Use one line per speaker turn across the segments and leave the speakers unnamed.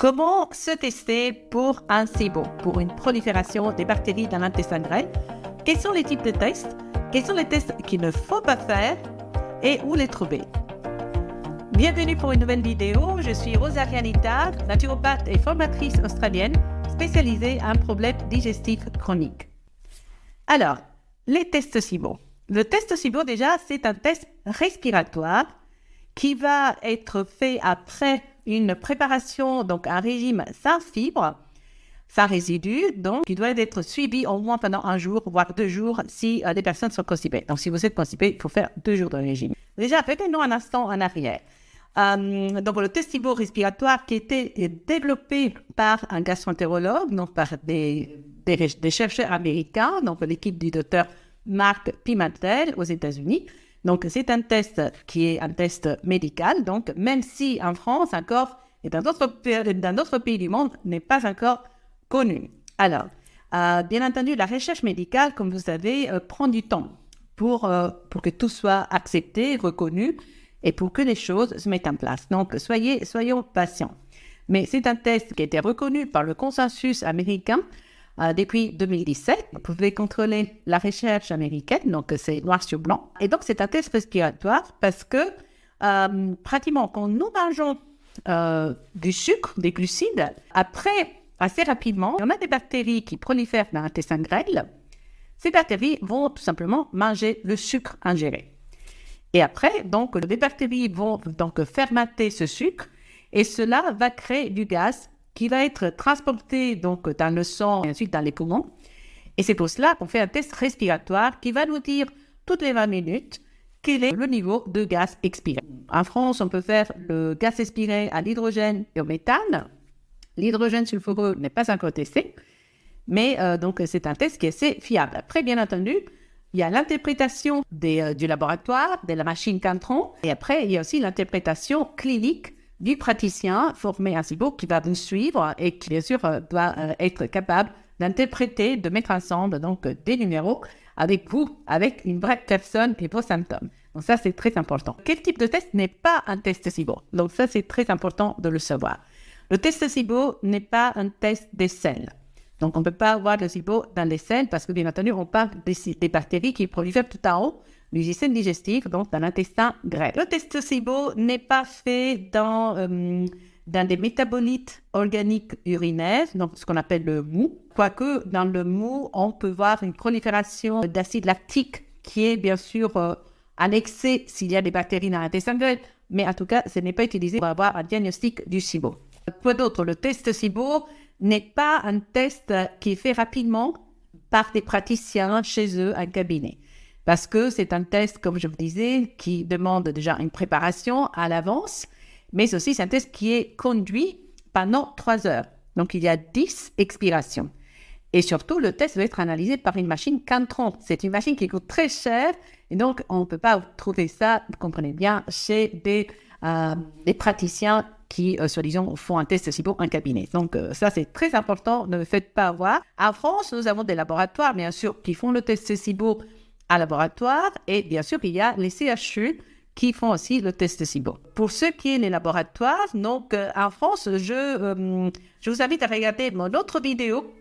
Comment se tester pour un SIBO, pour une prolifération des bactéries dans l'intestin grêle? Quels sont les types de tests? Quels sont les tests qu'il ne faut pas faire et où les trouver? Bienvenue pour une nouvelle vidéo. Je suis Rosaria Nittard, naturopathe et formatrice australienne spécialisée en problèmes digestifs chroniques. Alors, les tests SIBO. Le test SIBO, déjà, c'est un test respiratoire qui va être fait après une préparation, donc un régime sans fibres, sans résidus, donc qui doit être suivi au moins pendant un jour, voire 2 jours, si les personnes sont constipées. Donc, si vous êtes constipé, il faut faire 2 jours de régime. Déjà, revenons un instant en arrière. Donc, le test SIBO respiratoire qui a été développé par un gastroentérologue, donc par des chercheurs américains, donc l'équipe du docteur Mark Pimentel aux États-Unis. Donc, c'est un test qui est un test médical. Donc, même si en France encore et dans d'autres pays du monde n'est pas encore connu. Alors, bien entendu, la recherche médicale, comme vous savez, prend du temps pour que tout soit accepté, reconnu et pour que les choses se mettent en place. Donc, soyons patients. Mais c'est un test qui a été reconnu par le consensus américain depuis 2017. Vous pouvez contrôler la recherche américaine, donc c'est noir sur blanc. Et donc, c'est un test respiratoire parce que pratiquement quand nous mangeons du sucre, des glucides, après, assez rapidement, on a des bactéries qui prolifèrent dans l'intestin grêle. Ces bactéries vont tout simplement manger le sucre ingéré. Et après, donc, les bactéries vont donc fermenter ce sucre et cela va créer du gaz qui va être transporté donc dans le sang et ensuite dans les poumons. Et c'est pour cela qu'on fait un test respiratoire qui va nous dire toutes les 20 minutes quel est le niveau de gaz expiré. En France, on peut faire le gaz expiré à l'hydrogène et au méthane. L'hydrogène sulfureux n'est pas encore testé, mais donc c'est un test qui est assez fiable. Après, bien entendu, il y a l'interprétation du laboratoire, de la machine Cantron, et après, il y a aussi l'interprétation clinique du praticien formé en SIBO qui va vous suivre et qui, bien sûr, doit être capable d'interpréter, de mettre ensemble donc des numéros avec vous, avec une vraie personne et vos symptômes. Donc ça, c'est très important. Quel type de test n'est pas un test SIBO? Donc ça, c'est très important de le savoir. Le test SIBO n'est pas un test des selles. Donc, on ne peut pas avoir le SIBO dans les selles parce que, bien entendu, on parle des bactéries qui prolifèrent tout en haut du système digestif, donc dans l'intestin grêle. Le test SIBO n'est pas fait dans des métabolites organiques urinaires, donc ce qu'on appelle le mou. Quoique, dans le mou, on peut voir une prolifération d'acide lactique qui est, bien sûr, annexée s'il y a des bactéries dans l'intestin grêle, mais en tout cas, ce n'est pas utilisé pour avoir un diagnostic du SIBO. Quoi d'autre? Le test SIBO n'est pas un test qui est fait rapidement par des praticiens chez eux en cabinet. Parce que c'est un test, comme je vous disais, qui demande déjà une préparation à l'avance, mais aussi c'est un test qui est conduit pendant 3 heures. Donc, il y a 10 expirations. Et surtout, le test doit être analysé par une machine Cantron. C'est une machine qui coûte très cher et donc on ne peut pas trouver ça, vous comprenez bien, chez des praticiens qui, soi-disant, font un test SIBO en cabinet. Donc, ça, c'est très important, ne le faites pas avoir. En France, nous avons des laboratoires, bien sûr, qui font le test SIBO à laboratoire et bien sûr, il y a les CHU qui font aussi le test SIBO. Pour ce qui est les laboratoires, donc, en France, je vous invite à regarder mon autre vidéo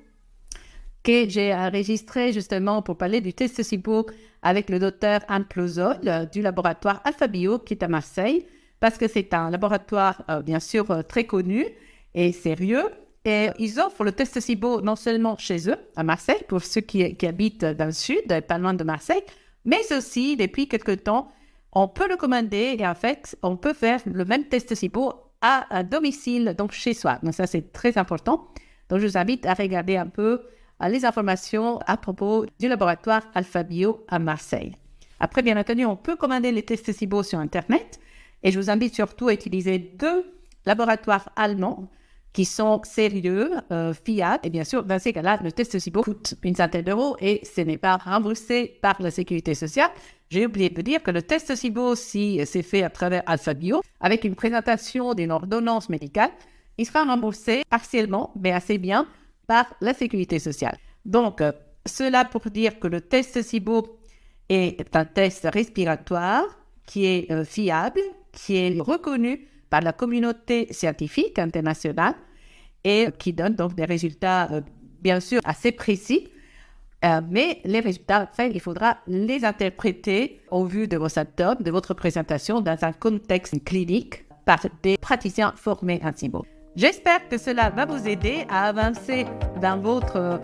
que j'ai enregistrée justement pour parler du test SIBO avec le docteur Anne Closol du laboratoire AlphaBio qui est à Marseille. Parce que c'est un laboratoire, bien sûr, très connu et sérieux. Et ils offrent le test SIBO non seulement chez eux, à Marseille, pour ceux qui habitent dans le sud, pas loin de Marseille, mais aussi, depuis quelque temps, on peut le commander et en fait, on peut faire le même test SIBO à domicile, donc chez soi. Donc ça, c'est très important. Donc je vous invite à regarder un peu les informations à propos du laboratoire AlphaBio à Marseille. Après, bien entendu, on peut commander les tests SIBO sur Internet. Et je vous invite surtout à utiliser 2 laboratoires allemands qui sont sérieux, fiables. Et bien sûr, dans ces cas-là, le test SIBO coûte une centaine d'euros et ce n'est pas remboursé par la Sécurité sociale. J'ai oublié de dire que le test SIBO, si c'est fait à travers AlphaBio, avec une présentation d'une ordonnance médicale, il sera remboursé partiellement, mais assez bien, par la Sécurité sociale. Donc, cela pour dire que le test SIBO est un test respiratoire qui est fiable, qui est reconnu par la communauté scientifique internationale et qui donne donc des résultats, bien sûr, assez précis. Mais les résultats, enfin, il faudra les interpréter au vu de vos symptômes, de votre présentation dans un contexte clinique par des praticiens formés en SIBO. J'espère que cela va vous aider à avancer dans votre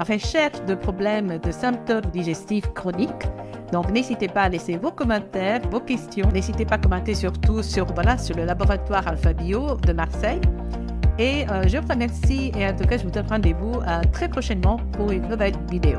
recherche de problèmes de symptômes digestifs chroniques. Donc, n'hésitez pas à laisser vos commentaires, vos questions. N'hésitez pas à commenter surtout sur le laboratoire Alpha Bio de Marseille. Et je vous remercie et en tout cas, je vous donne rendez-vous très prochainement pour une nouvelle vidéo.